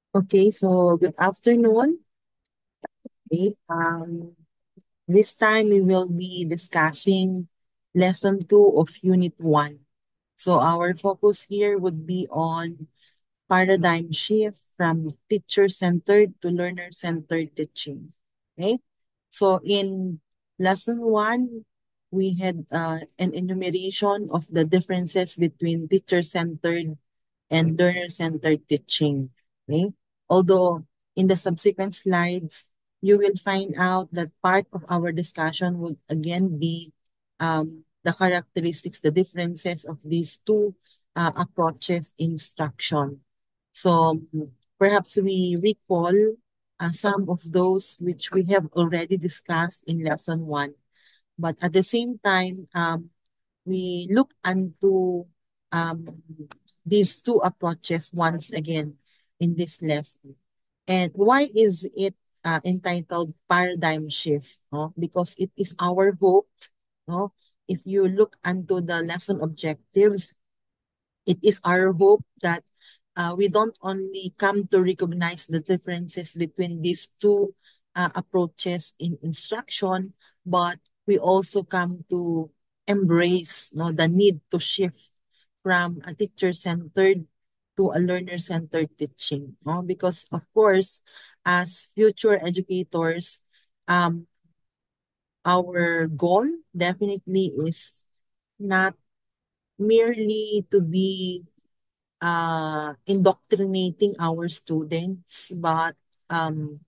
Okay, so good afternoon. Okay, this time we will be discussing lesson 2 of unit 1. So our focus here would be on paradigm shift from teacher-centered to learner-centered teaching. Okay, so in lesson 1, we had an enumeration of the differences between teacher-centered and learner-centered teaching. Okay? Although in the subsequent slides, you will find out that part of our discussion will again be the characteristics, the differences of these two approaches in instruction. So perhaps we recall some of those which we have already discussed in lesson 1. But at the same time, we look into um, these two approaches once again in this lesson. And why is it entitled paradigm shift? No? Because it is our hope, no? If you look into the lesson objectives, it is our hope that we don't only come to recognize the differences between these two approaches in instruction, but we also come to embrace, no, the need to shift from a teacher-centered to a learner-centered teaching. No? Because, of course, as future educators, um, our goal definitely is not merely to be indoctrinating our students, but um,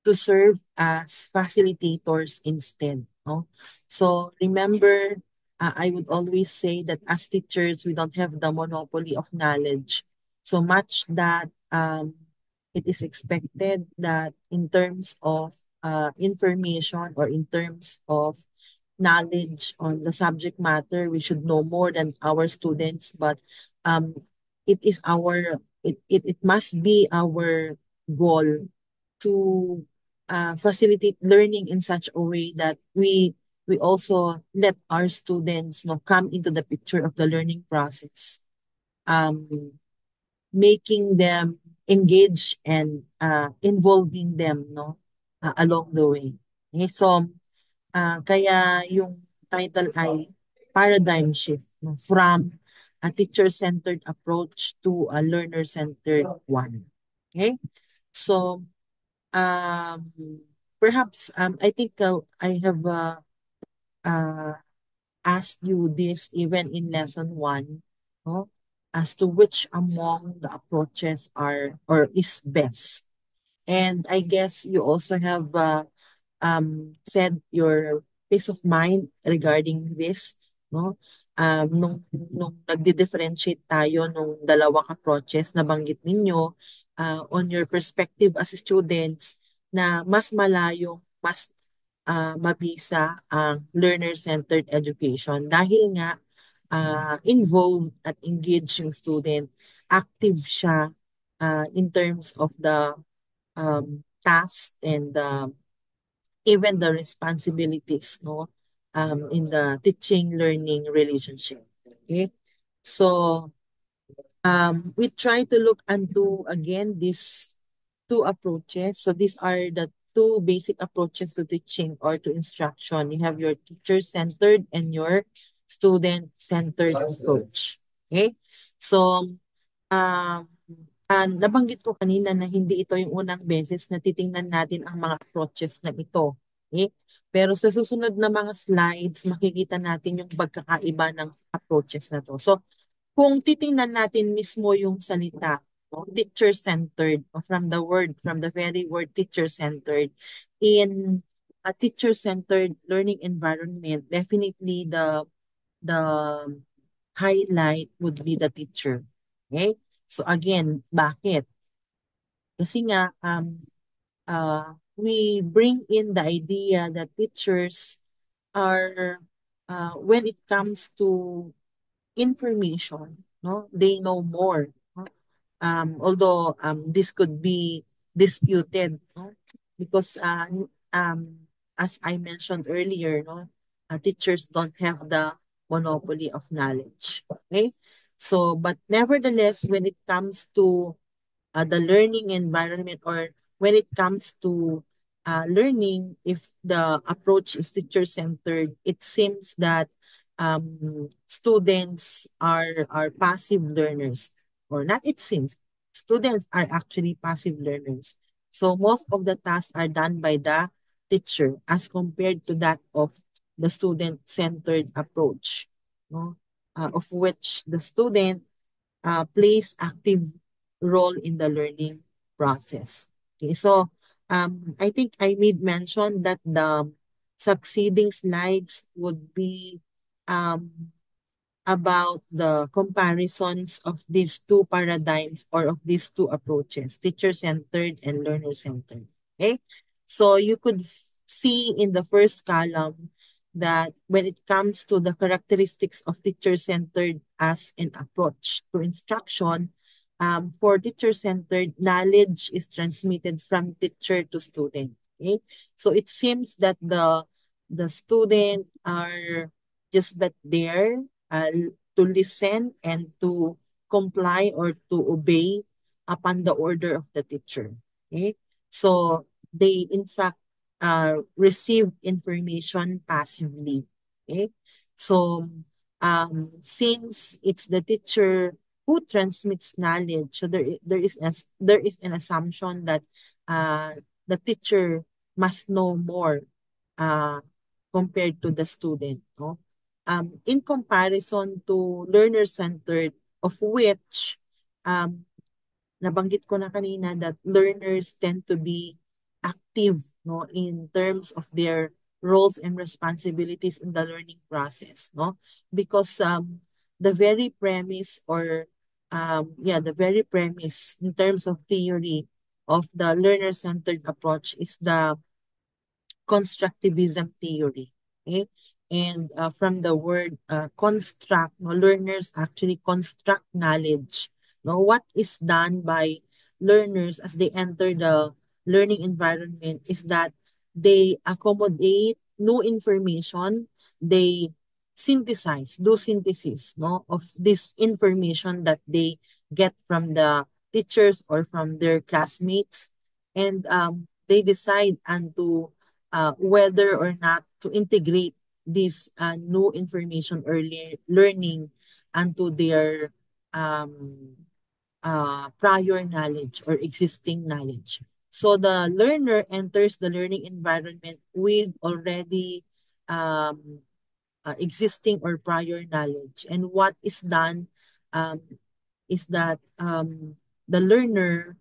to serve as facilitators instead. No? So remember, I would always say that as teachers, we don't have the monopoly of knowledge. So much that it is expected that in terms of information or in terms of knowledge on the subject matter, we should know more than our students, but um, it must be our goal to facilitate learning in such a way that we also let our students come into the picture of the learning process, um, making them engage and involving them along the way. Okay, so kaya yung title ay paradigm shift, no, from a teacher-centered approach to a learner-centered one. Okay? So, um, perhaps I think I have uh, asked you this even in lesson 1, no, as to which among the approaches are or is best. And I guess you also have said your peace of mind regarding this, no? Nung nagdi-differentiate tayo nung dalawang approaches na banggit ninyo on your perspective as students na mas malayo, mas mabisa ang learner-centered education dahil nga involved at engaged yung student, active siya in terms of the task and even the responsibilities in the teaching learning relationship. Okay, so we try to look into again these two approaches. So these are the two basic approaches to teaching or to instruction. You have your teacher centered and your student centered approach. Okay, so um nabanggit ko kanina na hindi ito yung unang beses na titingnan natin ang mga approaches na ito. Okay? Pero sa susunod na mga slides, makikita natin yung pagkakaiba ng approaches na to. So, kung titingnan natin mismo yung salita, no, teacher-centered, from the very word teacher-centered, in a teacher-centered learning environment, definitely the highlight would be the teacher. Okay? So again, bakit? Kasi nga we bring in the idea that teachers are when it comes to information, no, they know more. No? Although this could be disputed, no? Because as I mentioned earlier, no, teachers don't have the monopoly of knowledge. Okay, so but nevertheless, when it comes to the learning environment, or when it comes to learning, if the approach is teacher-centered, it seems that students are passive learners, or not it seems, students are actually passive learners. So most of the tasks are done by the teacher as compared to that of the student-centered approach, no? Of which the student plays active role in the learning process. Okay, so I think I made mention that the succeeding slides would be um, about the comparisons of these two paradigms, or of these two approaches, teacher-centered and learner-centered. Okay? So you could see in the first column that when it comes to the characteristics of teacher-centered as an approach to instruction, for teacher-centered, knowledge is transmitted from teacher to student. Okay? So it seems that the student are just but there to listen and to comply or to obey upon the order of the teacher. Okay? So they in fact receive information passively. Okay? So since it's the teacher who transmits knowledge, so there is an assumption that uh, the teacher must know more uh, compared to the student. No? In comparison to learner-centered, of which nabanggit ko na kanina that learners tend to be active, no, in terms of their roles and responsibilities in the learning process, no, because the very premise, or the very premise in terms of theory of the learner-centered approach is the constructivism theory. Okay? And from the word construct, no, learners actually construct knowledge. No, what is done by learners as they enter the learning environment is that they accommodate new information, they do synthesis, no, of this information that they get from the teachers or from their classmates, and they decide and to whether or not to integrate this new information or learning onto their um, prior knowledge or existing knowledge. So the learner enters the learning environment with already existing or prior knowledge. And what is done um, is that the learner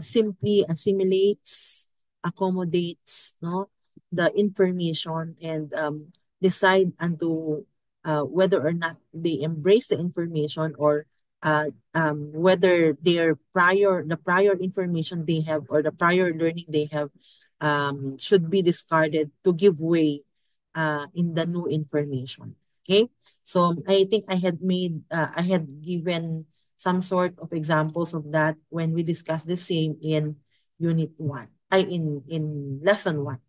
simply assimilates, accommodates, no, the information, and decide unto whether or not they embrace the information, or whether the prior information they have, or the prior learning they have should be discarded to give way in the new information. Okay, so I think I had given some sort of examples of that when we discussed the same in unit 1, in lesson 1.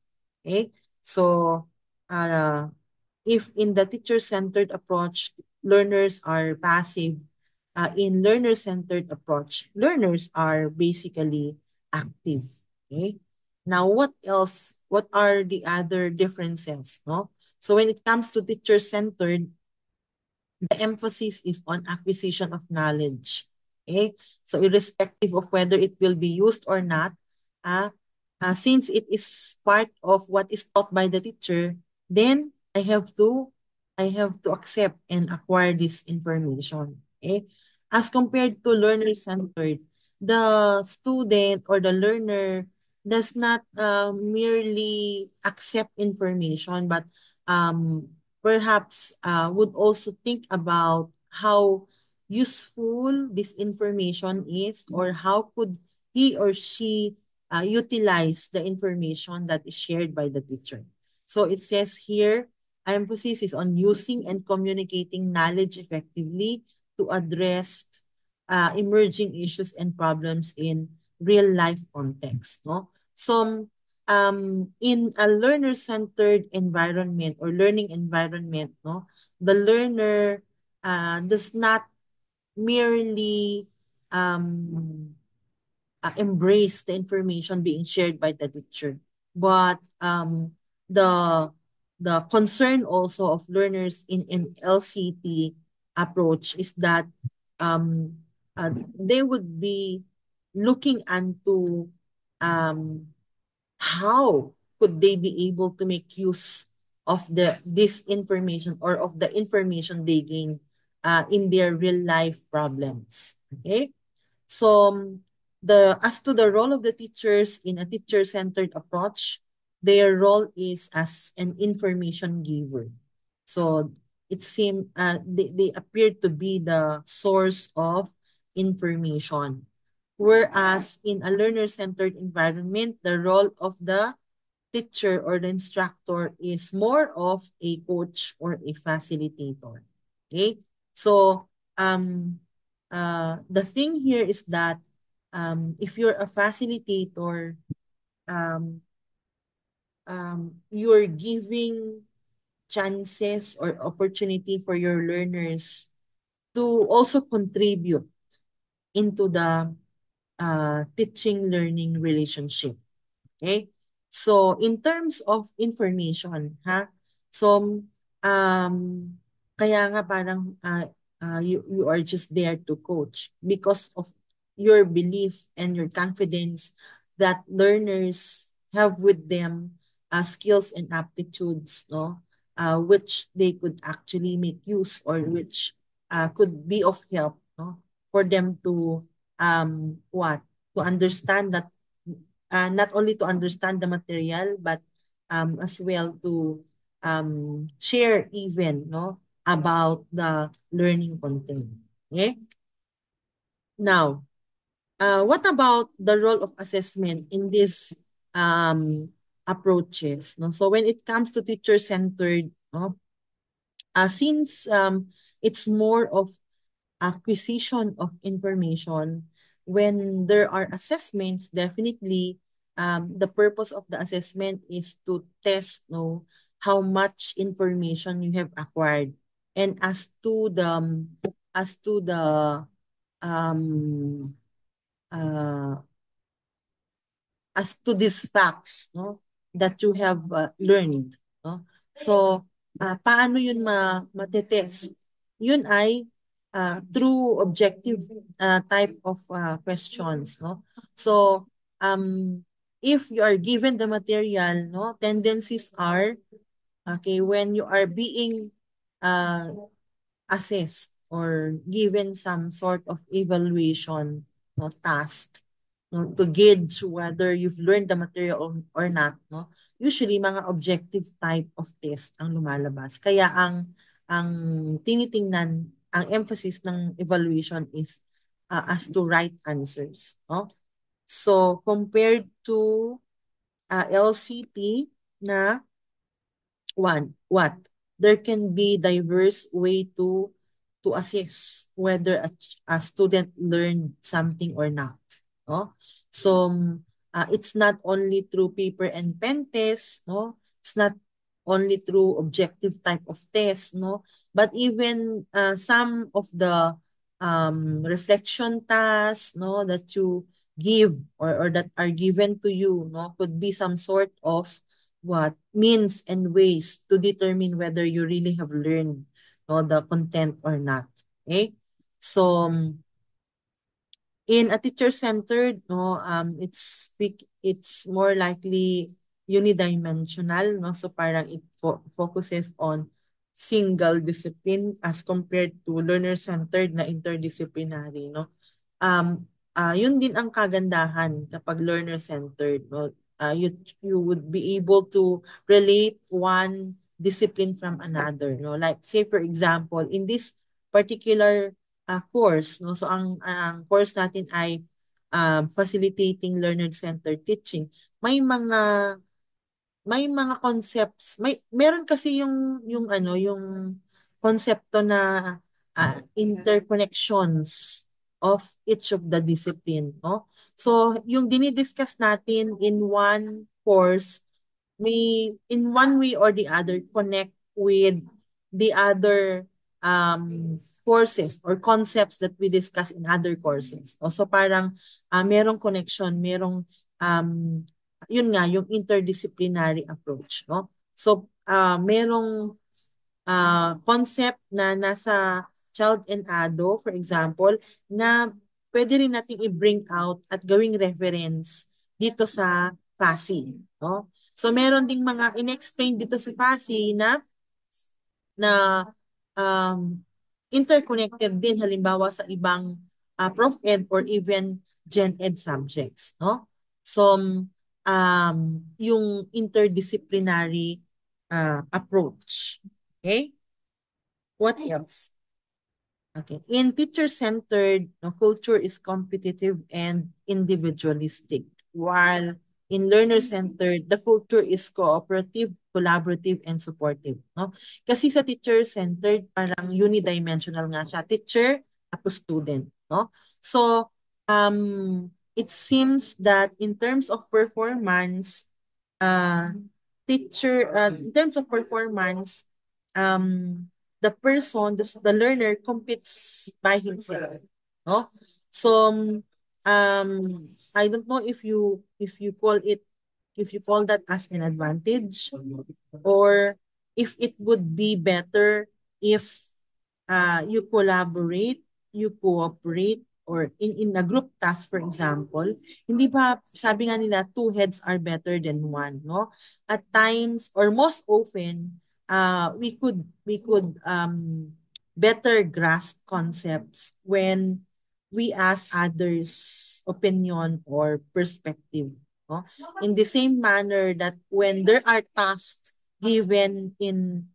Okay? So, uh, if in the teacher-centered approach, learners are passive, in learner-centered approach, learners are basically active. Okay? Now, what else? What are the other differences? No? So when it comes to teacher-centered, the emphasis is on acquisition of knowledge. Okay? So irrespective of whether it will be used or not, uh, since it is part of what is taught by the teacher, then I have to accept and acquire this information. Okay? As compared to learner-centered, the student or the learner does not merely accept information, but um, perhaps would also think about how useful this information is, or how could he or she utilize the information that is shared by the teacher. So it says here, emphasis is on using and communicating knowledge effectively to address emerging issues and problems in real life context. No? So in a learner-centered environment or learning environment, no, the learner does not merely um, embrace the information being shared by the teacher. But the the concern also of learners in LCT approach is that um, they would be looking into um, how could they be able to make use of this information or of the information they gain in their real life problems. Okay, so the as to the role of the teachers in a teacher-centered approach, their role is as an information giver. So it seemed they appear to be the source of information. Whereas in a learner-centered environment, the role of the teacher or the instructor is more of a coach or a facilitator. Okay? So the thing here is that if you're a facilitator, um, you're giving chances or opportunity for your learners to also contribute into the teaching learning relationship. Okay? So in terms of information, ha? So um kaya nga parang you are just there to coach because of your belief and your confidence that learners have with them skills and aptitudes, no? Which they could actually make use or which could be of help, no? For them to what? To understand that not only to understand the material but as well to share even no about the learning content. Okay? Now, what about the role of assessment in these approaches? No? So when it comes to teacher-centered, no, since it's more of acquisition of information, when there are assessments, definitely the purpose of the assessment is to test no, how much information you have acquired. And as to the um, uh, as to these facts no that you have learned no so paano yun matetest yun ay through objective type of questions no so um if you are given the material no tendencies are okay when you are being uh, assessed or given some sort of evaluation no, task no, to gauge whether you've learned the material or not. No? Usually, mga objective type of test ang lumalabas. Kaya ang tinitingnan, ang emphasis ng evaluation is as to right answers. No? So, compared to LCT na what there can be diverse way to assess whether a student learned something or not no so it's not only through paper and pen test no it's not only through objective type of test no but even some of the reflection tasks no that you give or that are given to you no could be some sort of what means and ways to determine whether you really have learned no, the content or not. Okay? So in a teacher-centered, no, it's more likely unidimensional, no? So parang it focuses on single discipline as compared to learner-centered na interdisciplinary, no? Yun din ang kagandahan kapag learner-centered, no? You would be able to relate one discipline from another, no? Like say for example, in this particular course, no? So ang course natin ay facilitating learner-centered teaching. May mga concepts, meron kasi yung ano, yung konsepto na interconnections of each of the discipline, no? So, yung dinidiscuss natin in one course may in one way or the other connect with the other courses or concepts that we discuss in other courses. No? So parang merong connection, merong um, yun nga, yung interdisciplinary approach. No? So merong concept na nasa child and ado, for example, na pwede rin nating i-bring out at gawing reference dito sa FASI. No? So meron ding mga in-explain dito sa FASI na interconnected din halimbawa sa ibang Prof Ed or even Gen Ed subjects, no? So yung interdisciplinary approach. Okay? What else? Okay. In teacher-centered, no, culture is competitive and individualistic, while in learner-centered, the culture is cooperative, collaborative, and supportive. No? Kasi sa teacher-centered, parang unidimensional nga siya. Teacher, tapos student. No? So, it seems that in terms of performance, uh, in terms of performance, um, the person, the learner competes by himself. No? So, I don't know if you call that as an advantage or if it would be better if you collaborate, you cooperate, or in a group task, for example, hindi ba, sabi nga nila, two heads are better than one, no? At times, or most often, we could better grasp concepts when we ask others' opinion or perspective, no? In the same manner that when there are tasks given in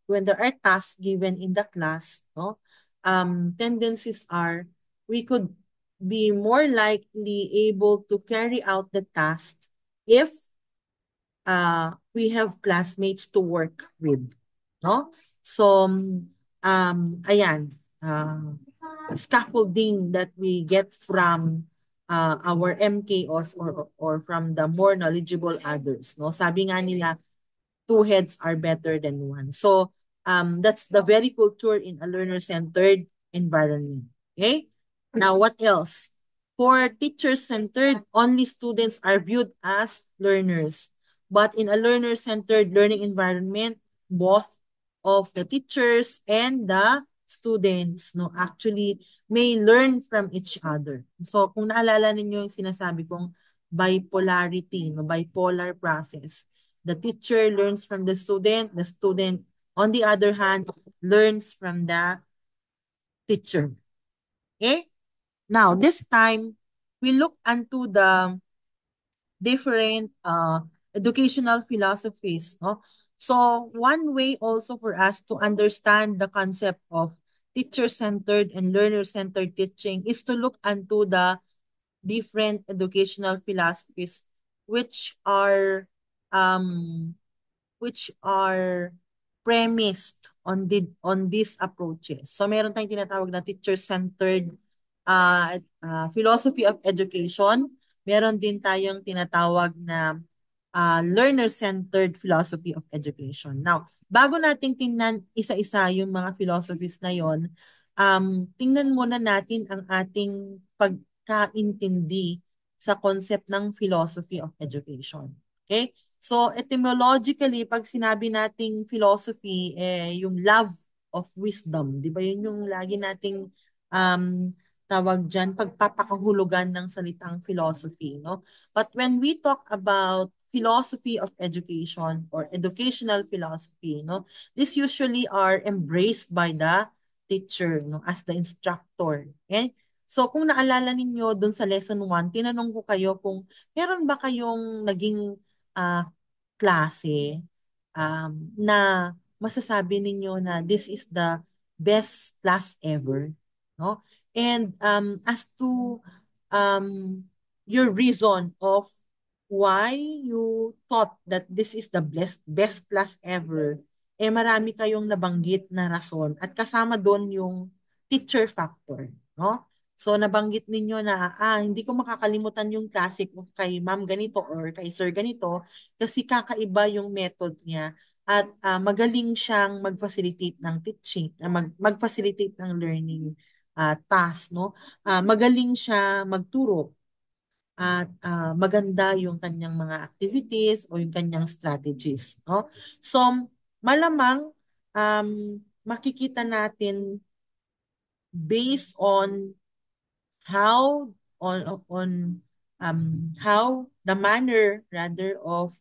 when there are tasks given in the class, no, tendencies are we could be more likely able to carry out the task if we have classmates to work with, no? So, ayan, scaffolding that we get from our MKOs or from the more knowledgeable others, no? Sabi nga nila, two heads are better than one. So that's the very culture in a learner-centered environment. Okay? Now, what else? For teacher-centered, only students are viewed as learners. But in a learner-centered learning environment, both of the teachers and the students no actually may learn from each other. So kung naalala ninyo yung sinasabi kong bipolarity, no, bipolar process, the teacher learns from the student, on the other hand, learns from the teacher. Okay? Now, this time, we look into the different educational philosophies. No? So, one way also for us to understand the concept of teacher-centered and learner-centered teaching is to look into the different educational philosophies which are um, which are premised on these approaches. So meron tayong tinatawag na teacher-centered philosophy of education. Meron din tayong tinatawag na learner-centered philosophy of education. Now, bago nating tingnan isa-isa yung mga philosophies na yon, tingnan muna natin ang ating pagkaintindi sa concept ng philosophy of education. Okay? So etymologically, pag sinabi nating philosophy, yung love of wisdom, di ba yun yung lagi nating tawag dyan, pagpapakahulugan ng salitang philosophy, no? But when we talk about philosophy of education or educational philosophy, no, this usually are embraced by the teacher, no, as the instructor. Okay? So kung naalala ninyo dun sa lesson 1, tinanong ko kayo kung meron ba kayong naging ah, klase na masasabi ninyo na this is the best class ever, no? And as to um, your reason of why you thought that this is the best class ever, marami kayong nabanggit na rason at kasama doon yung teacher factor, no? So nabanggit ninyo na hindi ko makakalimutan yung klase ko kay ma'am ganito or kay sir ganito kasi kakaiba yung method niya at magaling siyang mag-facilitate ng teaching, mag-facilitate ng learning task, no? Magaling siya magturo at maganda yung kanyang mga activities o yung kanyang strategies, no? So, malamang makikita natin based on how how the manner rather of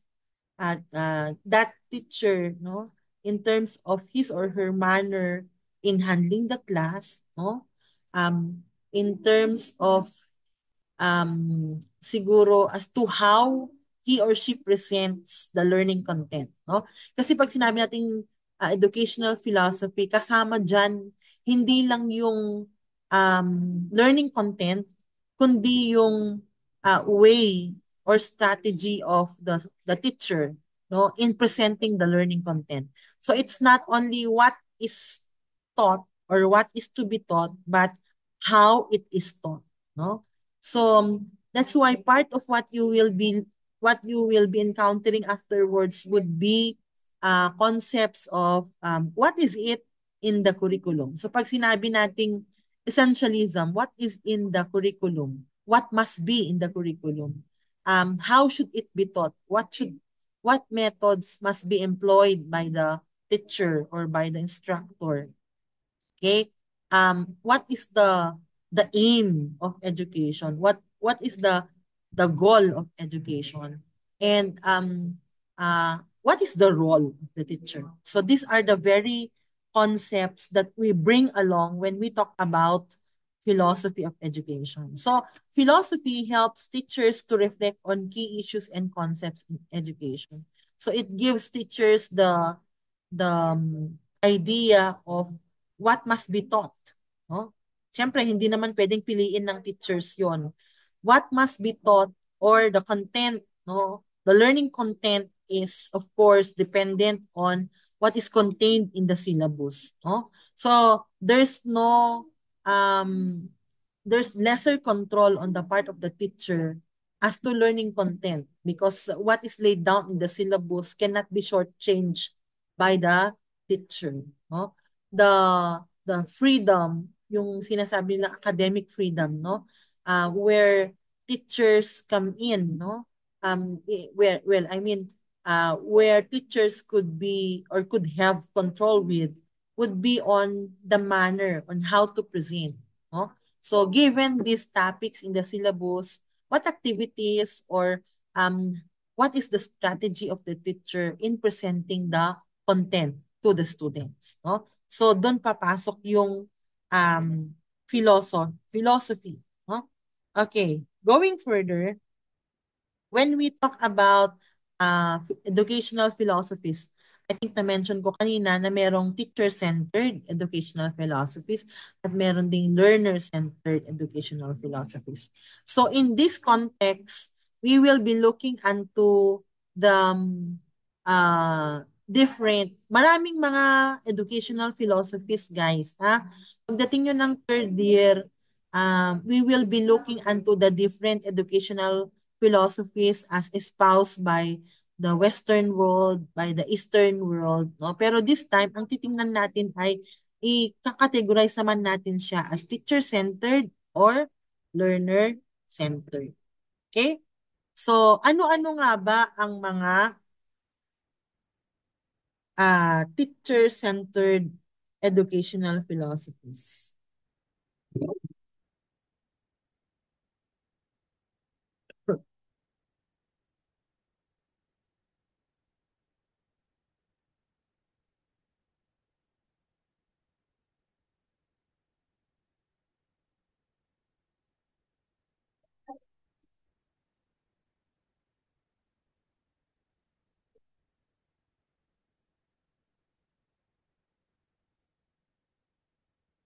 that teacher, no, in terms of his or her manner in handling the class, no, in terms of siguro as to how he or she presents the learning content, no? Kasi pag sinabi nating educational philosophy, kasama diyan hindi lang yung learning content, kundi yung way or strategy of the teacher, no, in presenting the learning content. So it's not only what is taught or what is to be taught, but how it is taught, no? So that's why part of what you will be encountering afterwards would be concepts of what is it in the curriculum. So pag sinabi nating essentialism, what is in the curriculum? What must be in the curriculum? How should it be taught? What methods must be employed by the teacher or by the instructor? Okay? What is the aim of education? What is the goal of education? And what is the role of the teacher? So these are the very concepts that we bring along when we talk about philosophy of education. So philosophy helps teachers to reflect on key issues and concepts in education. So it gives teachers the idea of what must be taught, no? Siyempre, hindi naman pwedeng piliin ng teachers yon. What must be taught or the content, no? The learning content is, of course, dependent on what is contained in the syllabus, no? So, um, there's lesser control on the part of the teacher as to learning content because what is laid down in the syllabus cannot be shortchanged by the teacher, no? The freedom, yung sinasabi ng academic freedom, no? Where teachers come in, no? Where teachers could be or could have control with would be on the manner on how to present, no? So given these topics in the syllabus, what activities or what is the strategy of the teacher in presenting the content to the students, no? So doon papasok yung um philosophy, no? Okay, going further, when we talk about educational philosophies, I think na-mention ko kanina na merong teacher-centered educational philosophies at meron ding learner-centered educational philosophies. So in this context, we will be looking into the maraming mga educational philosophies, guys. Ha? Pagdating nyo ng third year, we will be looking into the different educational philosophies as espoused by the Western world, by the Eastern world, no? Pero this time, ang titingnan natin ay i-categorize naman natin siya as teacher-centered or learner-centered. Okay? So, ano-ano nga ba ang mga teacher-centered educational philosophies?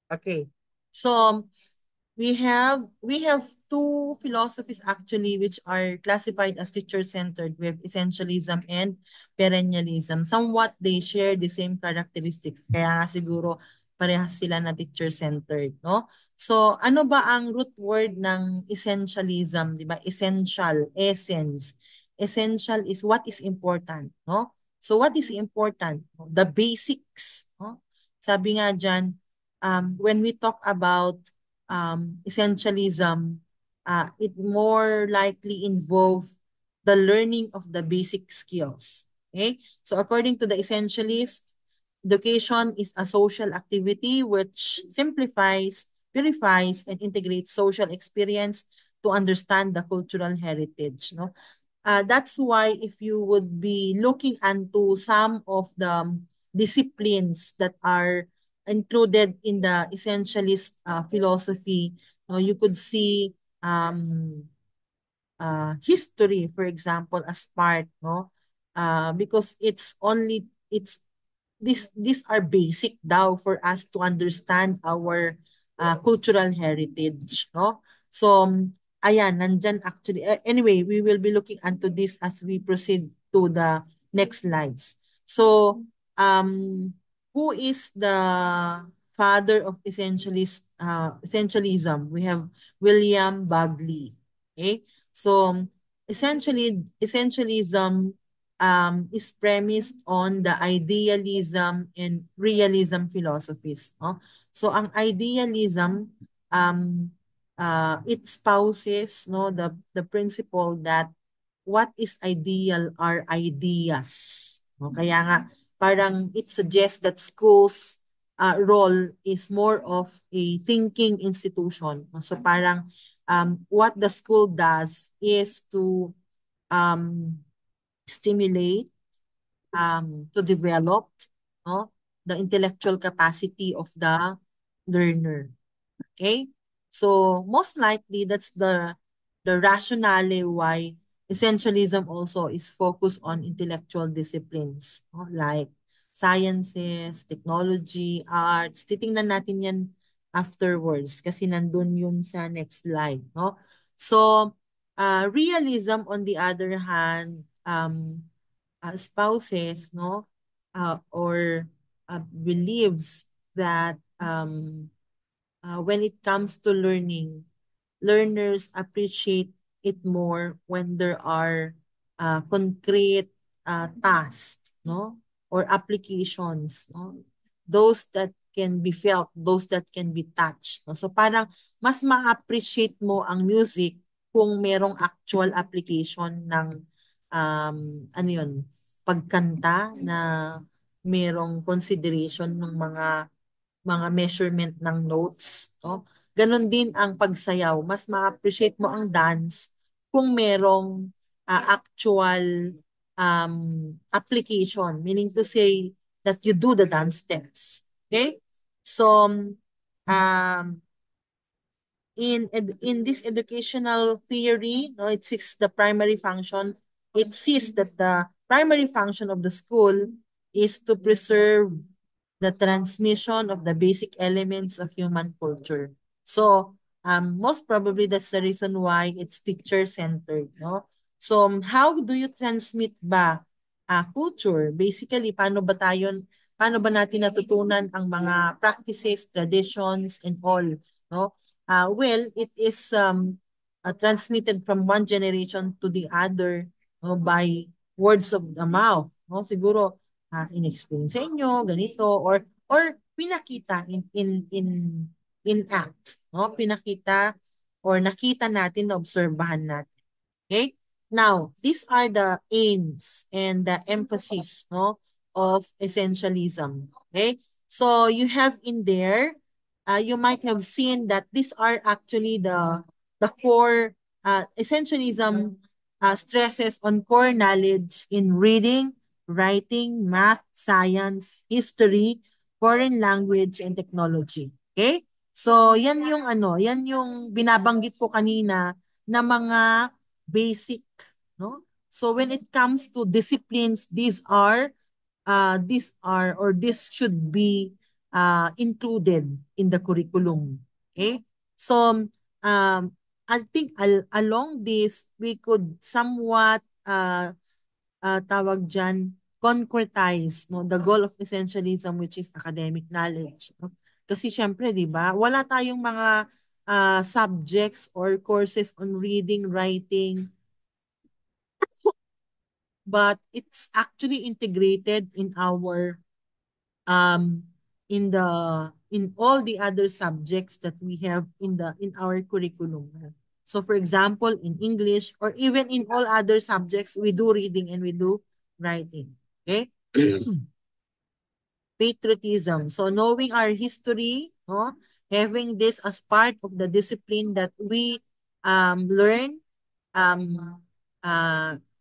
Okay. So, we have two philosophies actually which are classified as teacher-centered. We have essentialism and perennialism. Somewhat they share the same characteristics. Kaya nga siguro parehas sila na teacher-centered, no? So, ano ba ang root word ng essentialism, 'di ba? Essential, essence. Essential is what is important, no? So what is important? The basics. No? Sabi nga dyan, when we talk about essentialism, it more likely involve the learning of the basic skills. Okay? So according to the essentialist, education is a social activity which simplifies, purifies, and integrates social experience to understand the cultural heritage. No? That's why if you would be looking into some of the disciplines that are included in the essentialist philosophy, you could see um, history, for example, as part, no? Because it's these are basic daw for us to understand our cultural heritage, no? So, ayan, nandyan actually. Anyway, we will be looking into this as we proceed to the next slides. So, who is the father of essentialism? We have William Bagley. Okay? So, essentialism is premised on the idealism and realism philosophies. No? So ang idealism, um, it spouses no the principle that what is ideal are ideas. No? Kaya nga parang it suggests that schools role is more of a thinking institution. No? So parang what the school does is to um, stimulate, to develop no, the intellectual capacity of the learner. Okay? So most likely that's the rationale why essentialism also is focused on intellectual disciplines no? Like sciences, technology, arts. Titingnan natin yan afterwards kasi nandun yun sa next slide. No? So realism on the other hand, spouses no or believes that when it comes to learning, learners appreciate it more when there are concrete tasks, no? Or applications, no? Those that can be felt, those that can be touched. No? So parang mas ma-appreciate mo ang music kung merong actual application ng ano yun, pagkanta na merong consideration ng mga measurement ng notes, no? Ganon din ang pagsayaw. Mas ma-appreciate mo ang dance kung merong actual application, meaning to say that you do the dance steps. Okay? So, um, in this educational theory, no, it sees the primary function. It sees that the primary function of the school is to preserve the transmission of the basic elements of human culture. So, most probably that's the reason why it's teacher-centered, no? So, how do you transmit ba culture? Basically, paano ba natin natutunan ang mga practices, traditions, and all, no? Well, it is transmitted from one generation to the other no, by words of the mouth. No? Siguro, in-explain sa inyo, ganito, or pinakita in act. No? Pinakita or nakita natin, naobserbahan natin. Okay? Now, these are the aims and the emphasis no, of essentialism. Okay? So, you have in there, you might have seen that these are actually the core, essentialism stresses on core knowledge in reading, writing, math, science, history, foreign language, and technology. Okay? So, yan yung binabanggit ko kanina na mga basic, no? So when it comes to disciplines, these are or this should be included in the curriculum. Okay? So I think along this we could somewhat tawag diyan concretize no the goal of essentialism which is academic knowledge no? Kasi syempre 'di ba wala tayong mga subjects or courses on reading, writing, but it's actually integrated in our um in all the other subjects that we have in our curriculum. So for example, in English or even in all other subjects, we do reading and we do writing. Okay? Patriotism. So knowing our history, no, having this as part of the discipline that we learn um,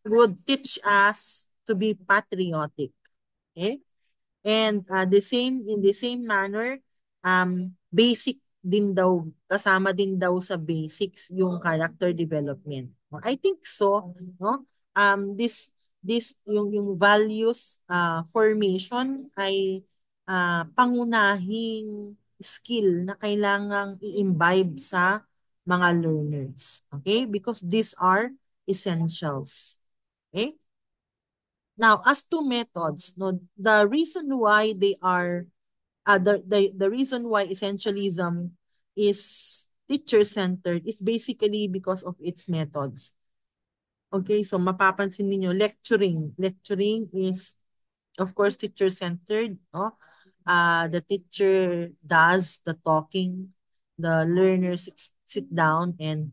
would teach us to be patriotic. Okay? And in the same manner, basic din daw, kasama din daw sa basics yung character development. I think so, no? Yung values formation ay pangunahing skill na kailangang i-imbibe sa mga learners. Okay? Because these are essentials. Okay? Now, as to methods, no, the reason why they are the reason why essentialism is teacher-centered is basically because of its methods. Okay, so mapapansin niyo lecturing. Lecturing is of course teacher-centered, no? The teacher does the talking, the learner sit down and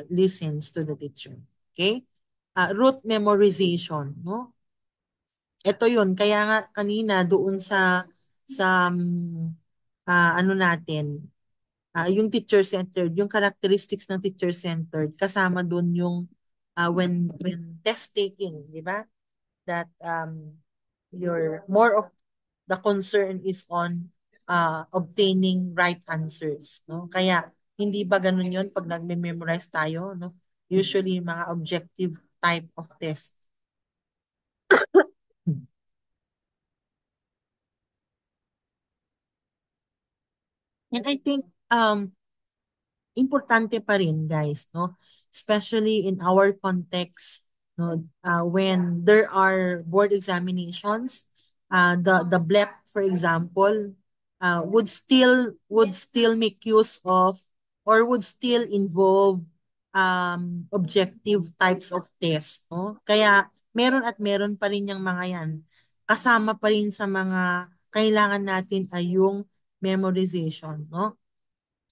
listens to the teacher. Okay? Rote memorization, no? Ito yun, kaya nga kanina doon sa ano natin, yung teacher-centered, yung characteristics ng teacher-centered, kasama doon yung when test taking, di ba? That your more of the concern is on obtaining right answers, no? Kaya hindi ba ganun yun pag nagme-memorize tayo, no? Usually mga objective type of test. And I think importante pa rin guys, no? Especially in our context, no? When there are board examinations, the BLEP, for example, would still make use of or would still involve objective types of test, no? Kaya meron at meron pa rin yung mga yan. Kasama pa rin sa mga kailangan natin ay yung memorization, no?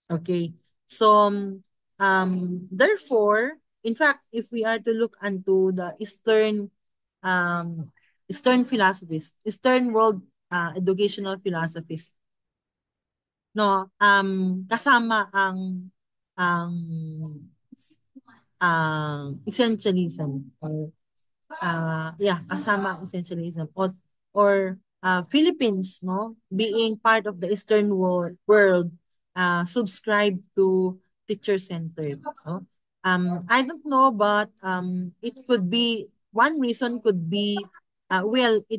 Okay. So, therefore, in fact, if we are to look into the um, Eastern philosophies, Eastern world educational philosophies, no, kasama ang essentialism yeah, kasama ang essentialism or Philippines, no, being part of the Eastern world, subscribe to teacher-centered, no? I don't know, but it could be one reason could be well, the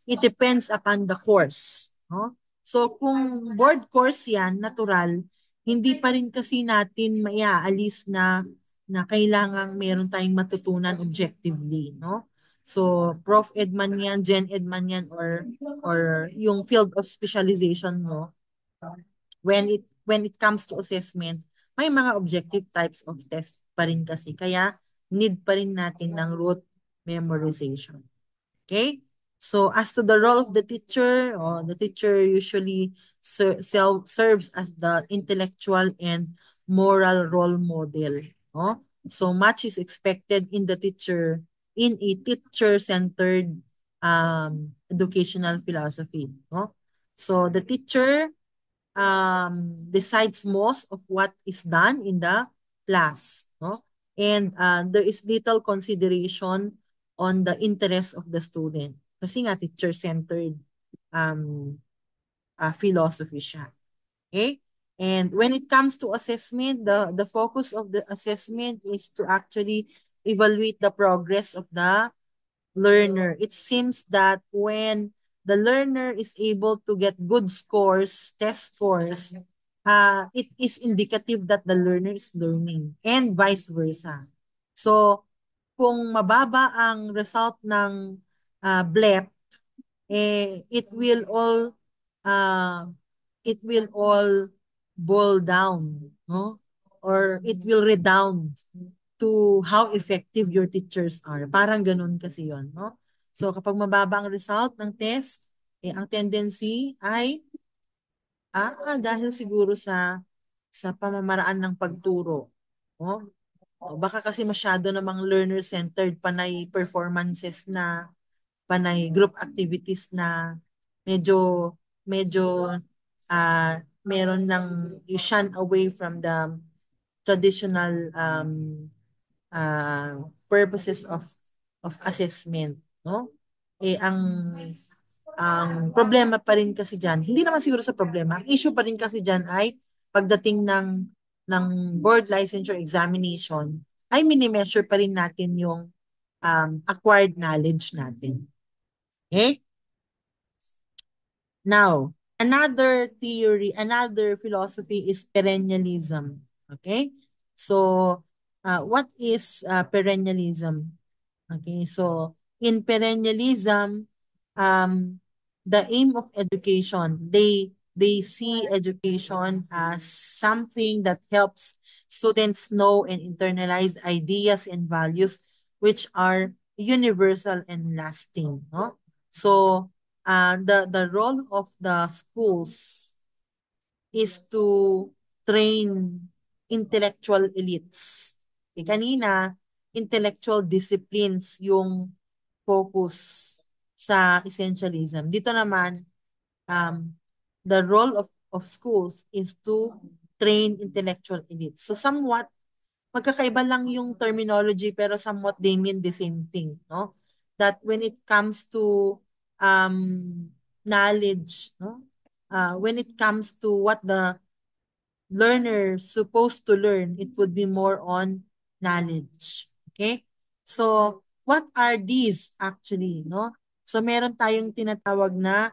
it depends upon the course, no? So kung board course yan, natural, hindi pa rin kasi natin maiaalis na kailangang meron tayong matutunan objectively, no? So, Prof. Ed man yan, Gen Ed man yan, or yung field of specialization mo, when it comes to assessment, may mga objective types of test pa rin kasi. Kaya, need pa rin natin ng rote memorization. Okay? So as to the role of the teacher usually serves as the intellectual and moral role model. No? So much is expected in a teacher-centered educational philosophy. No? So the teacher decides most of what is done in the class. No? And there is little consideration on the interest of the student. Kasi nga teacher-centered um, philosophy siya. Okay? And when it comes to assessment, the focus of the assessment is to actually evaluate the progress of the learner. It seems that when the learner is able to get good scores, test scores, it is indicative that the learner is learning and vice versa. So, kung mababa ang result ng BLEP, uh, it will all boil down, no? Or it will redound to how effective your teachers are. Parang ganun kasi yon, no? So kapag mababa ang result ng test, ang tendency ay dahil siguro sa pamamaraan ng pagturo, no? O baka kasi masyado namang learner-centered, panay performances na, panay group activities na medyo medyo meron ng you shun away from the traditional purposes of assessment, no? Ang problema pa rin kasi diyan, hindi naman siguro sa problema, ang issue pa rin kasi diyan ay pagdating ng board licensure examination, ay mini-measure pa rin natin yung acquired knowledge natin. Okay? Now, another theory, another philosophy is perennialism. Okay? So, what is perennialism? Okay, so in perennialism, um, the aim of education, they see education as something that helps students know and internalize ideas and values which are universal and lasting. No? So the role of the schools is to train intellectual elites. Kanina, intellectual disciplines yung focus sa essentialism. Dito naman, um, the role of schools is to train intellectual elites. So somewhat, magkakaiba lang yung terminology pero somewhat they mean the same thing, no? That when it comes to knowledge, no? When it comes to what the learner supposed to learn, it would be more on knowledge. Okay? So, what are these actually, no? So, meron tayong tinatawag na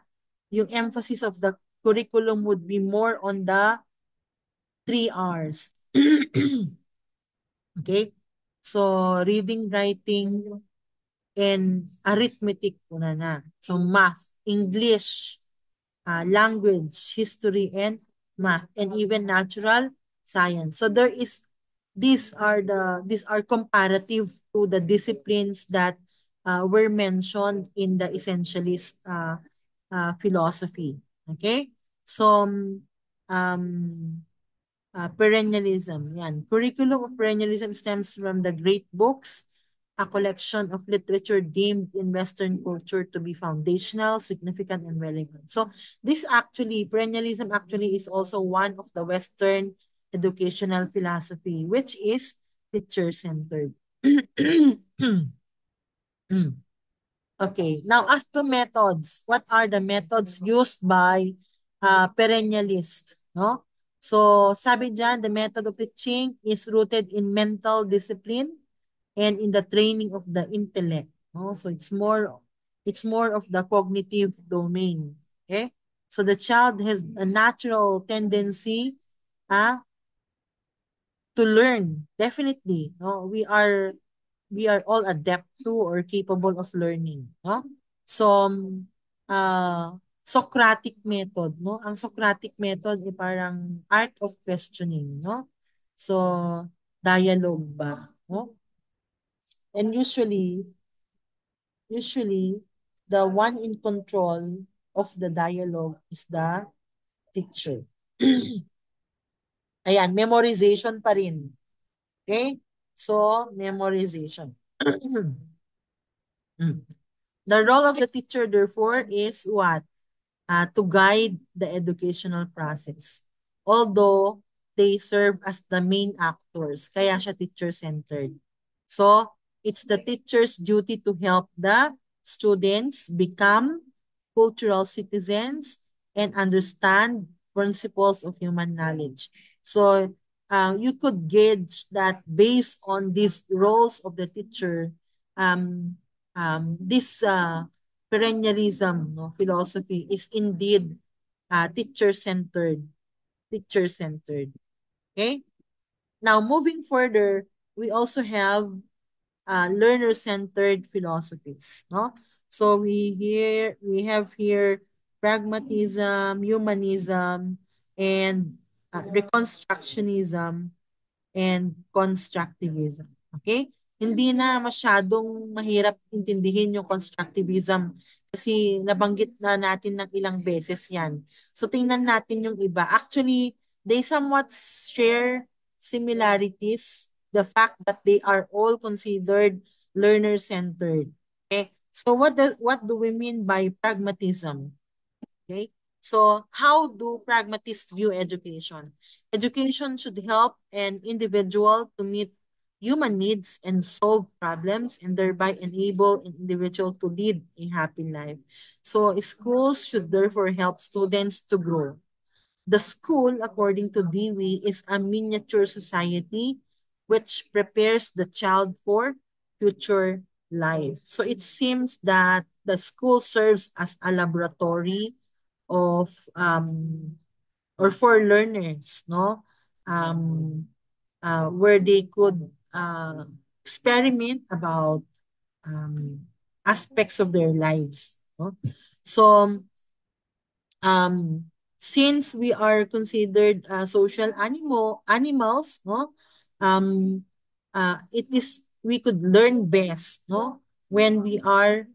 yung emphasis of the curriculum would be more on the 3 Rs. Okay? So, reading, writing, and arithmetic muna na. So, math, English, language, history, and math, and even natural science. So there is these are comparative to the disciplines that were mentioned in the essentialist philosophy. Okay, so perennialism. Yan. Curriculum of perennialism stems from the great books, a collection of literature deemed in Western culture to be foundational, significant, and relevant. So this actually, perennialism actually is also one of the Western educational philosophy, which is teacher-centered. Okay, now as to methods, what are the methods used by perennialists? No? So sabi dyan, the method of teaching is rooted in mental discipline and in the training of the intellect. No? So it's more of the cognitive domain. Okay? So the child has a natural tendency uh, to learn. Definitely. No? We are all adept to or capable of learning, no? So, Socratic method, no? Ang Socratic method ay parang art of questioning, no? So, dialogue ba, no? And usually, the one in control of the dialogue is the teacher. Ayan, memorization pa rin. Okay? So, memorization. The role of the teacher, therefore, is what? To guide the educational process. Although they serve as the main actors, kaya siya teacher-centered. So, it's the teacher's duty to help the students become cultural citizens and understand principles of human knowledge. So, you could gauge that based on these roles of the teacher, this perennialism, no, philosophy is indeed teacher-centered. Teacher-centered. Okay? Now, moving further, we also have learner-centered philosophies. No? So we have here pragmatism, humanism, and reconstructionism and constructivism. Okay? Hindi na masyadong mahirap intindihin yung constructivism kasi nabanggit na natin ng ilang beses yan. So tingnan natin yung iba. Actually, they somewhat share similarities. The fact that they are all considered learner-centered. Okay? So what do we mean by pragmatism? Okay? So, how do pragmatists view education? Education should help an individual to meet human needs and solve problems and thereby enable an individual to lead a happy life. So, schools should therefore help students to grow. The school, according to Dewey, is a miniature society which prepares the child for future life. So it seems that the school serves as a laboratory of or for learners, no? Um, where they could experiment about um, aspects of their lives. No? So um, since we are considered social animals, no? It is we could learn best, no? When we are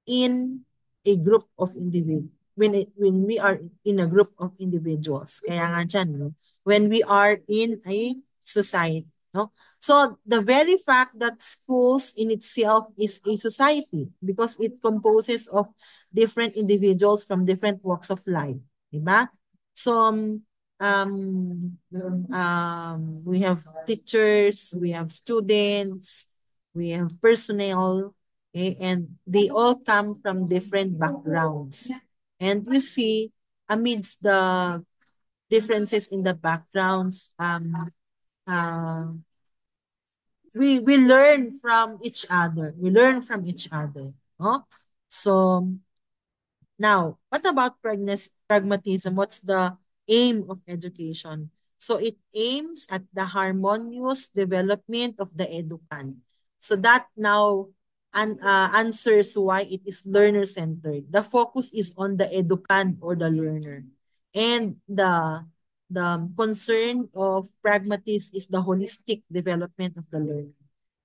in a group of individuals when we are in a group of individuals kaya nga dyan, no? When we are in a society, no? So the very fact that schools in itself is a society because it composes of different individuals from different walks of life, diba? So we have teachers, we have students, we have personnel. Okay, and they all come from different backgrounds. And we see amidst the differences in the backgrounds, uh, we learn from each other. We learn from each other. No? So now, what about pragmatism? What's the aim of education? So it aims at the harmonious development of the educand. So that now answers why it is learner-centered. The focus is on the educand or the learner. And the concern of pragmatists is the holistic development of the learner.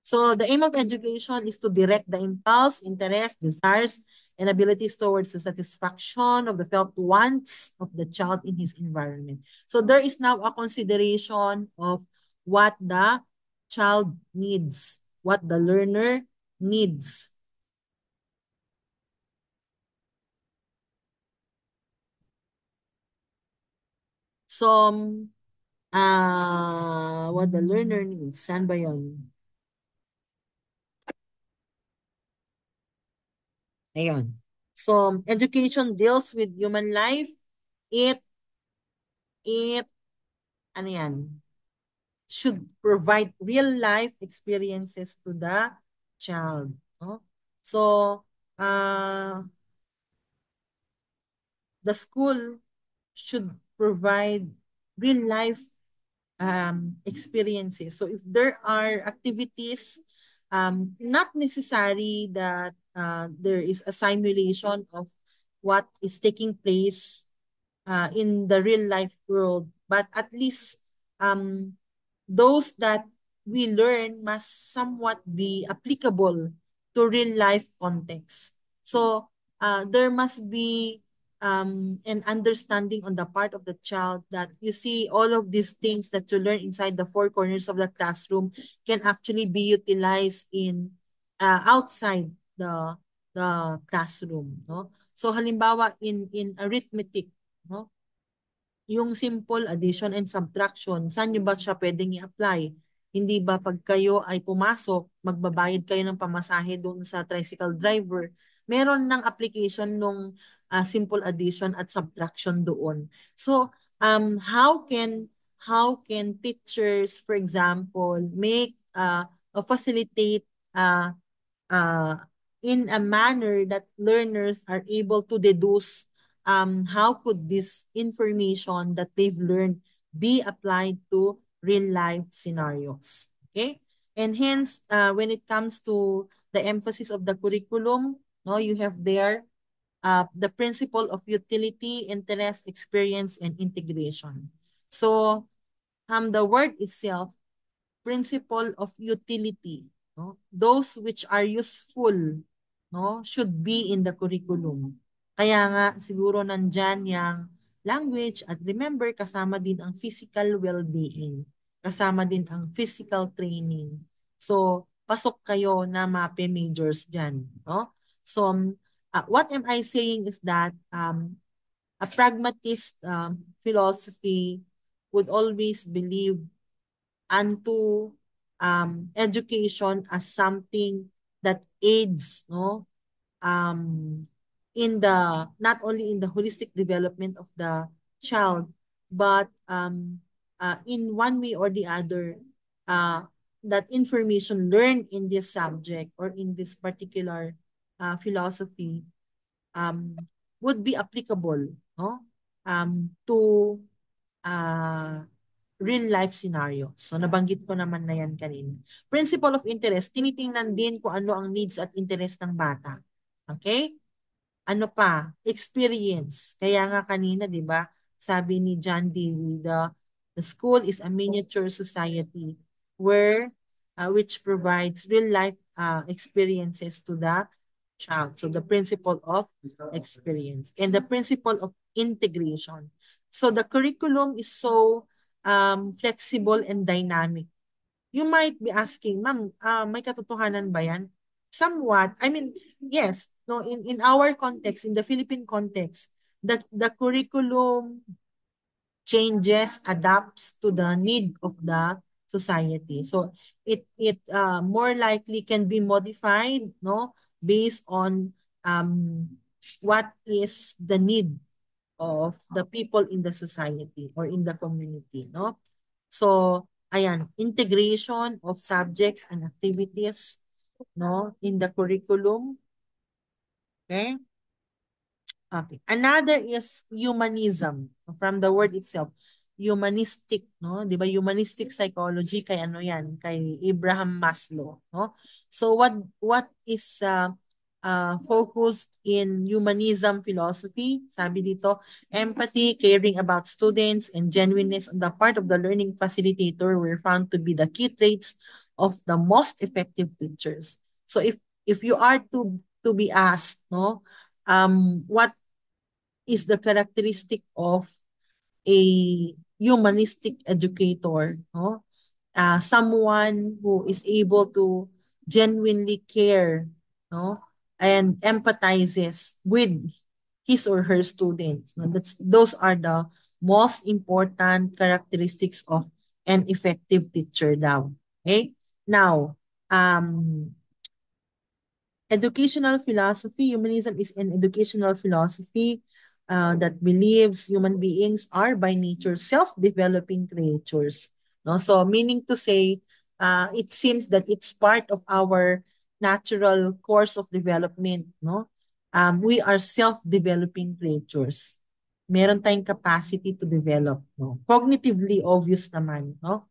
So the aim of education is to direct the impulse, interest, desires, and abilities towards the satisfaction of the felt wants of the child in his environment. So there is now a consideration of what the child needs, what the learner needs. So, what the learner needs. Saan ba yun? Ayun. So, education deals with human life. It, it, ano yan? Should provide real life experiences to the child. No? So, uh, the school should provide real life experiences. So if there are activities, not necessary that there is a simulation of what is taking place in the real life world, but at least um, those that we learn must somewhat be applicable to real life context. So there must be an understanding on the part of the child that you see all of these things that you learn inside the four corners of the classroom can actually be utilized in outside the classroom, no? So halimbawa in arithmetic, no? Yung simple addition and subtraction, saan nyo ba siya pwedeng i-apply? Hindi ba pag kayo ay pumasok, magbabayad kayo ng pamasahe doon sa tricycle driver, meron ng application nung simple addition at subtraction doon. So, how can teachers, for example, make or facilitate uh, uh, in a manner that learners are able to deduce how could this information that they've learned be applied to real life scenarios. Okay? And hence, when it comes to the emphasis of the curriculum, no, you have there the principle of utility, interest, experience, and integration. So, the word itself principle of utility, no? Those which are useful, no, should be in the curriculum. Kaya nga siguro nandyan yung language at remember kasama din ang physical well-being, kasama din ang physical training. So, pasok kayo na MAPE majors dyan, no? So, what am I saying is that a pragmatist philosophy would always believe unto education as something that aids, no, um, in the not only in the holistic development of the child, but in one way or the other, uh, that information learned in this subject or in this particular philosophy um, would be applicable, no, to uh, real life scenarios. So nabanggit ko naman na yan kanina. Principle of interest, tinitingnan din kung ano ang needs at interest ng bata. Okay? Ano pa? Experience. Kaya nga kanina, di ba, sabi ni John Dewey, the school is a miniature society where which provides real life experiences to the child. So the principle of experience and the principle of integration. So the curriculum is so flexible and dynamic. You might be asking, ma'am, may katotohanan ba yan? Somewhat. I mean, yes, no, in our context, in the Philippine context, the curriculum changes, adapts to the need of the society. So it more likely can be modified, no, based on um, what is the need of the people in the society or in the community, no? So, ayan, integration of subjects and activities, no, in the curriculum, okay? Okay. Another is humanism from the word itself. Humanistic, no? 'Di ba? Humanistic psychology kay ano 'yan, kay Abraham Maslow, no? So what is focused in humanism philosophy? Sabi dito, empathy, caring about students, and genuineness on the part of the learning facilitator were found to be the key traits of the most effective teachers. So if you are to be asked, no, what is the characteristic of a humanistic educator, no? Someone who is able to genuinely care, no, and empathizes with his or her students. No? Those are the most important characteristics of an effective teacher daw. Okay? Now, educational philosophy, humanism is an educational philosophy that believes human beings are by nature self-developing creatures. No? So meaning to say, it seems that it's part of our natural course of development. No? We are self-developing creatures. Meron tayong capacity to develop. No? Cognitively obvious naman. No?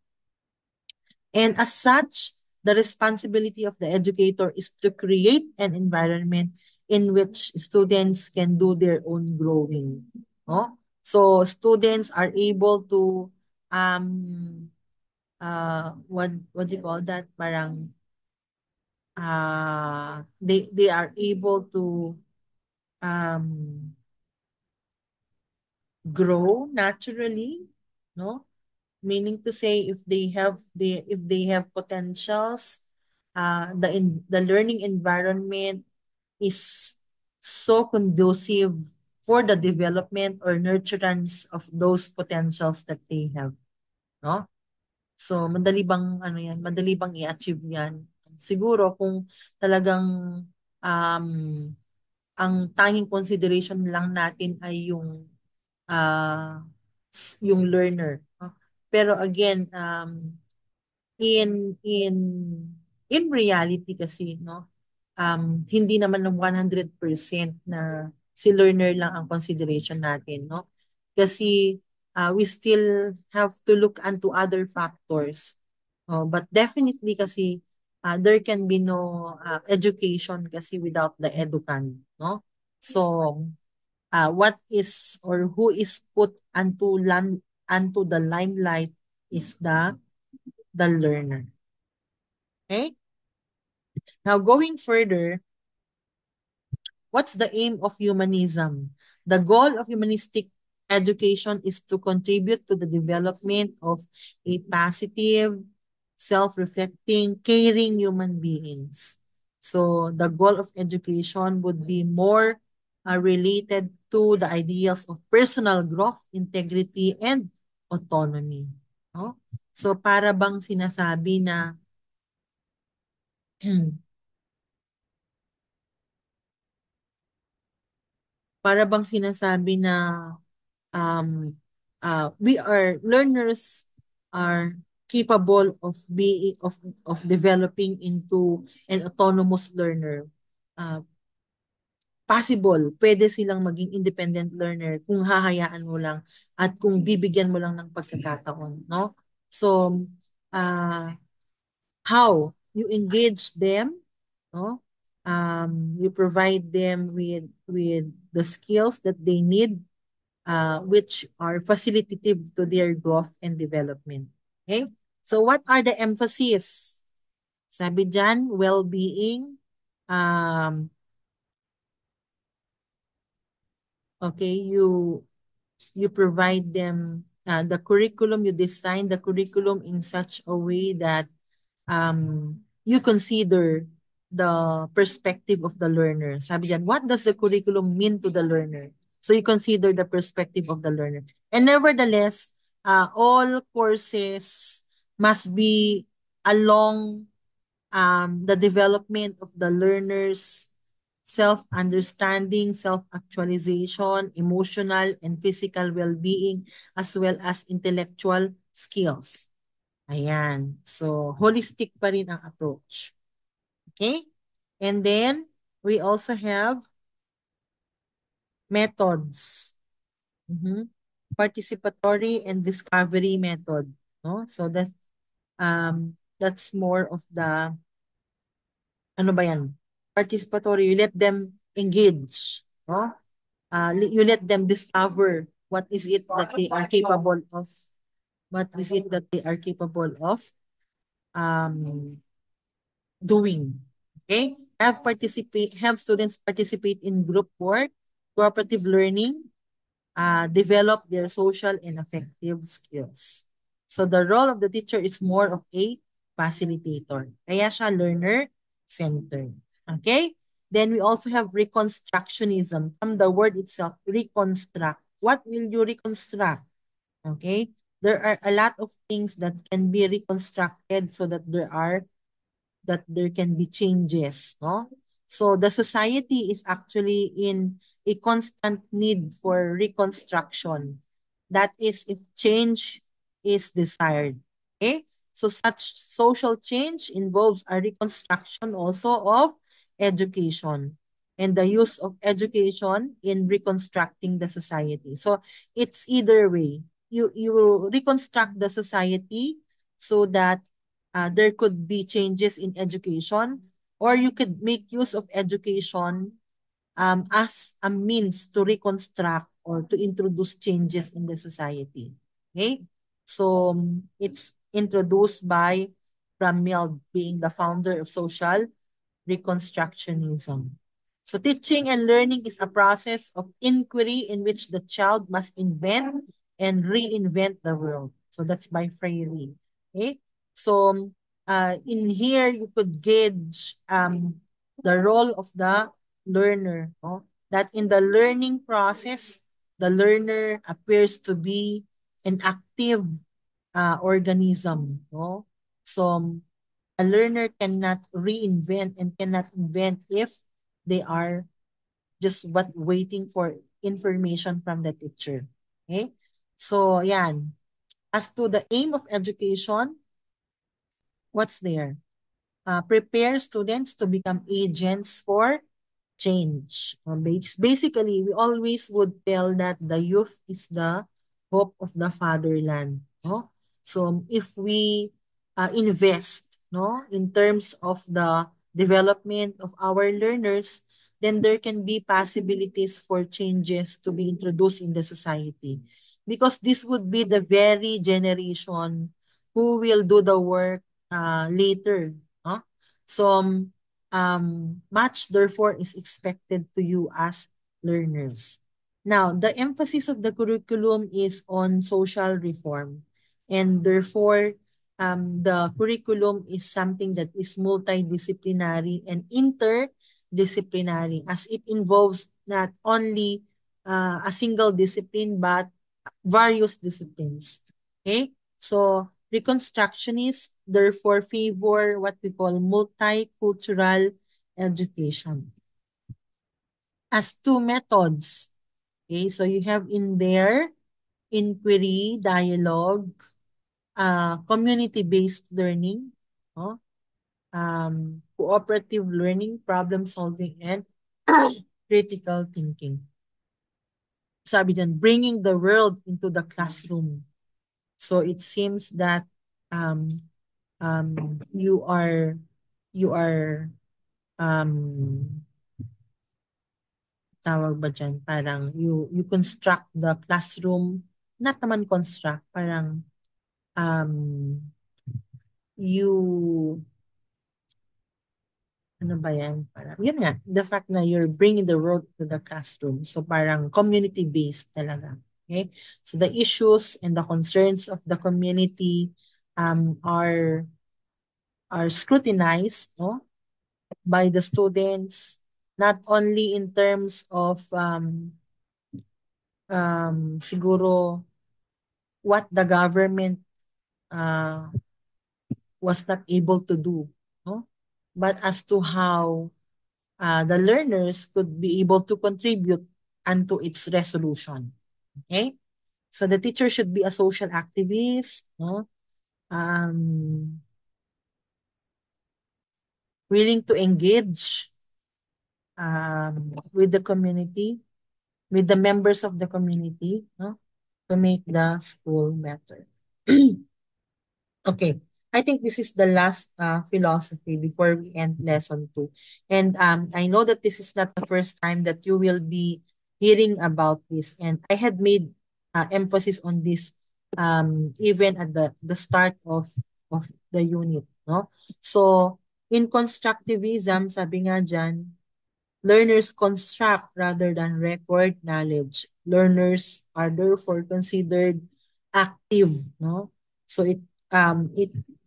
And as such, the responsibility of the educator is to create an environment in which students can do their own growing. No? So students are able to what do you call that? Parang they are able to um grow naturally, no? Meaning to say if they have potentials, the learning environment is so conducive for the development or nurturance of those potentials that they have, no? So madali bang ano yan, madali bang i-achieve yan? Siguro kung talagang um, ang tanging consideration lang natin ay uh, yung learner. No? Pero again, in in in reality kasi, no, hindi naman ng 100% na si learner lang ang consideration natin, no? Kasi we still have to look into other factors. But definitely kasi there can be no education kasi without the educand, no? So what is or who is put unto the limelight is the the learner. Okay? Now, going further, what's the aim of humanism? The goal of humanistic education is to contribute to the development of a positive, self-reflecting, caring human beings. So the goal of education would be more related to the ideals of personal growth, integrity, and autonomy. No? So para bang sinasabi na para bang sinasabi na um, we are learners are capable of being of developing into an autonomous learner. Uh, Possible, pwede silang maging independent learner kung hahayaan mo lang at kung bibigyan mo lang ng pagkakataon, no? So, uh, how you engage them, no? You provide them with the skills that they need, which are facilitative to their growth and development. Okay? So what are the emphasis? Sabi dyan, well-being, um, okay, you provide them the curriculum, you design the curriculum in such a way that you consider the perspective of the learner. Sabi diyan, what does the curriculum mean to the learner? So you consider the perspective of the learner. And nevertheless, all courses must be along the development of the learner's self-understanding, self-actualization, emotional and physical well-being, as well as intellectual skills. Ayan. So, holistic pa rin ang approach. Okay? And then, we also have methods. Mhm. Participatory and discovery method. No? So, that's more of the, ano ba yan? Participatory, you let them engage. No? You let them discover what is it that they are capable of. What is it that they are capable of um, doing. Okay? Have students participate in group work, cooperative learning, develop their social and affective skills. So the role of the teacher is more of a facilitator. Kaya siya learner-centered. Okay? Then we also have reconstructionism. From the word itself, reconstruct. What will you reconstruct? Okay? There are a lot of things that can be reconstructed so that there can be changes, no? So the society is actually in a constant need for reconstruction. That is if change is desired. Okay? So such social change involves a reconstruction also of education and the use of education in reconstructing the society. So it's either way. You reconstruct the society so that there could be changes in education, or you could make use of education as a means to reconstruct or to introduce changes in the society. Okay? So it's introduced by Bramil being the founder of social reconstructionism. So teaching and learning is a process of inquiry in which the child must invent and reinvent the world. So that's by Freire. Okay? So in here, you could gauge the role of the learner. No? That in the learning process, the learner appears to be an active organism. No? So a learner cannot reinvent and cannot invent if they are just what waiting for information from the teacher. Okay? So, yan. As to the aim of education, what's there? Prepare students to become agents for change. Basically, we always would tell that the youth is the hope of the fatherland. No? So if we invest, no, in terms of the development of our learners, then there can be possibilities for changes to be introduced in the society. Because this would be the very generation who will do the work later. Huh? So, much therefore is expected to you as learners. Now, the emphasis of the curriculum is on social reform, and therefore, the curriculum is something that is multidisciplinary and interdisciplinary, as it involves not only a single discipline but various disciplines. Okay? So, Reconstructionists therefore favor what we call multicultural education as two methods. Okay, so you have in there inquiry, dialogue, community-based learning, no? Cooperative learning, problem solving, and critical thinking. Sabi dyan, bringing the world into the classroom. So it seems that um, you are um, tawag ba dyan, parang you construct the classroom, not naman construct, parang um, you ano ba yan? Parang, yun nga, the fact na you're bringing the world to the classroom. So parang community-based talaga. Okay? So the issues and the concerns of the community um, are are scrutinized, no, by the students, not only in terms of siguro what the government uh, was not able to do, no, but as to how the learners could be able to contribute unto its resolution. Okay? So the teacher should be a social activist, no? Um, willing to engage with the community, with the members of the community, no? To make the school better. Okay. I think this is the last philosophy before we end lesson 2. And I know that this is not the first time that you will be hearing about this. And I had made emphasis on this even at the start of the unit. No? So, in constructivism, sabi nga dyan, learners construct rather than record knowledge. Learners are therefore considered active, no? So it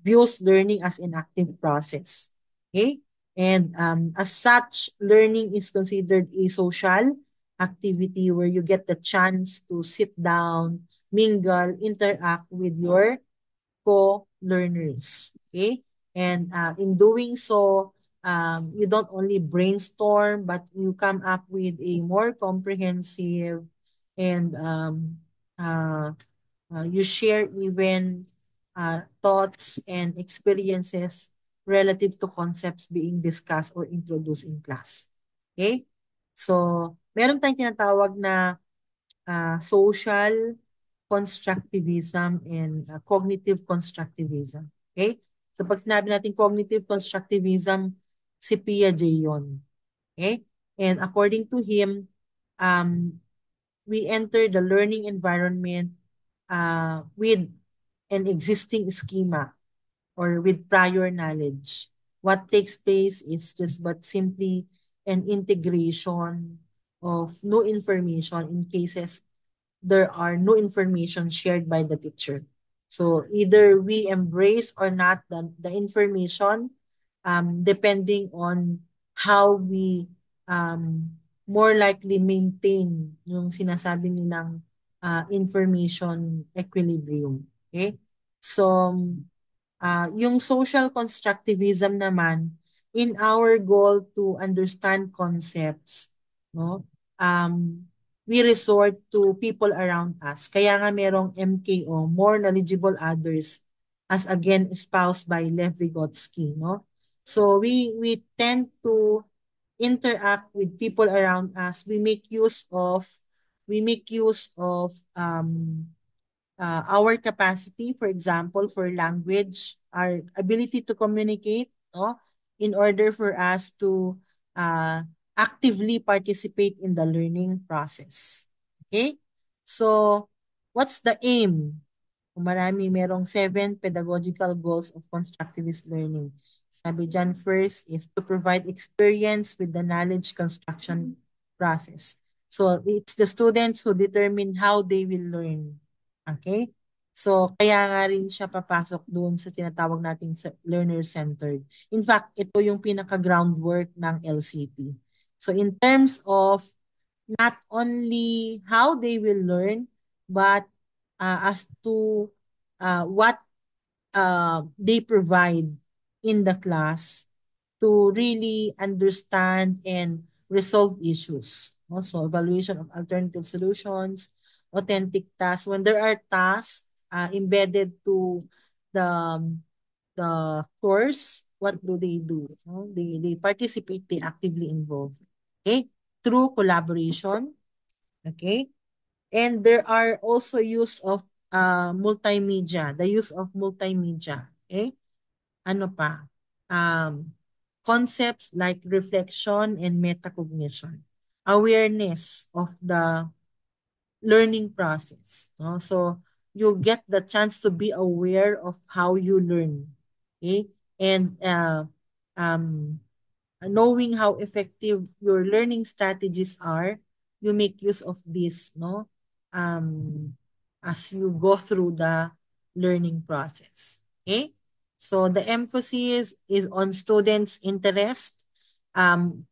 views learning as an active process. Okay? And as such, learning is considered a social activity where you get the chance to sit down, mingle, interact with your co-learners. Okay? And in doing so, you don't only brainstorm, but you come up with a more comprehensive and uh, you share even thoughts and experiences relative to concepts being discussed or introduced in class. Okay? So, meron tayong tinatawag na social constructivism and cognitive constructivism. Okay? So pag sinabi natin cognitive constructivism, si Piaget yun. Okay? And according to him, um, we enter the learning environment with an existing schema or with prior knowledge. What takes place is just but simply an integration of new information in cases there are no information shared by the teacher. So either we embrace or not the information depending on how we um, more likely maintain yung sinasabi nilang information equilibrium. Okay? So, yung social constructivism naman, in our goal to understand concepts, no? We resort to people around us. Kaya nga merong MKO, more knowledgeable others, as again espoused by Lev Vygotsky, no? So we tend to interact with people around us. We make use of our capacity, for example, for language, our ability to communicate, no, in order for us to uh, actively participate in the learning process. Okay? So, what's the aim? Kung marami, merong 7 pedagogical goals of constructivist learning. Sabi dyan, first is to provide experience with the knowledge construction process. So it's the students who determine how they will learn. Okay? So kaya nga rin siya papasok doon sa tinatawag nating learner-centered. In fact, ito yung pinaka-groundwork ng LCT. So in terms of not only how they will learn, but as to what they provide in the class to really understand and resolve issues. Also, evaluation of alternative solutions, authentic tasks. When there are tasks embedded to the the course, what do they do? No? They participate, they actively involve. Okay? Through collaboration. Okay? And there are also use of multimedia, the use of multimedia. Okay? Ano pa? Um, Concepts like reflection and metacognition. Awareness of the learning process. No? So you get the chance to be aware of how you learn. Okay? And um, knowing how effective your learning strategies are, you make use of this, no? Um, as you go through the learning process. Okay? So the emphasis is on students' interest. Um,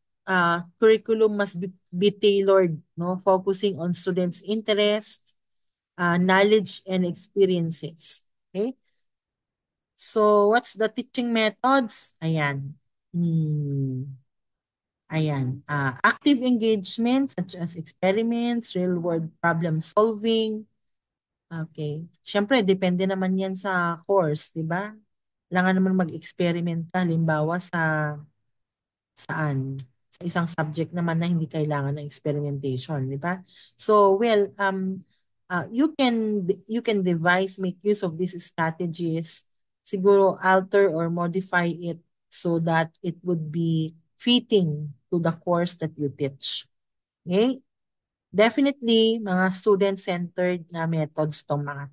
Curriculum must be tailored, no? Focusing on students' interest, knowledge, and experiences. Okay? So what's the teaching methods? Ayan. Ayan. Active engagement such as experiments, real-world problem solving. Okay. Siyempre, depende naman yan sa course, di ba? Kailangan naman mag-experiment ka, halimbawa saan? Sa isang subject naman na hindi kailangan ng experimentation, di ba? So, well, you can devise, make use of these strategies, siguro alter or modify it so that it would be fitting to the course that you teach. Okay? Definitely, mga student-centered na methods tong mga.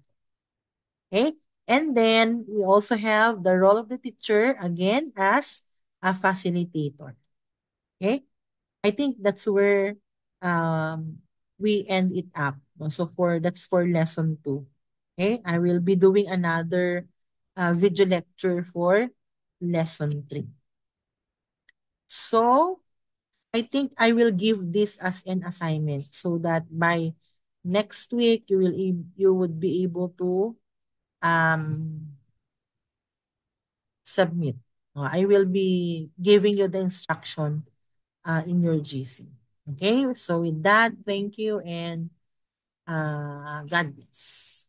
Okay? And then, we also have the role of the teacher, again, as a facilitator. Okay? I think that's where we end it up. No? So that's for lesson 2. Okay? I will be doing another video lecture for lesson 3. So, I think I will give this as an assignment so that by next week you would be able to um submit. I will be giving you the instruction in your GC. Okay? So with that, thank you and God bless.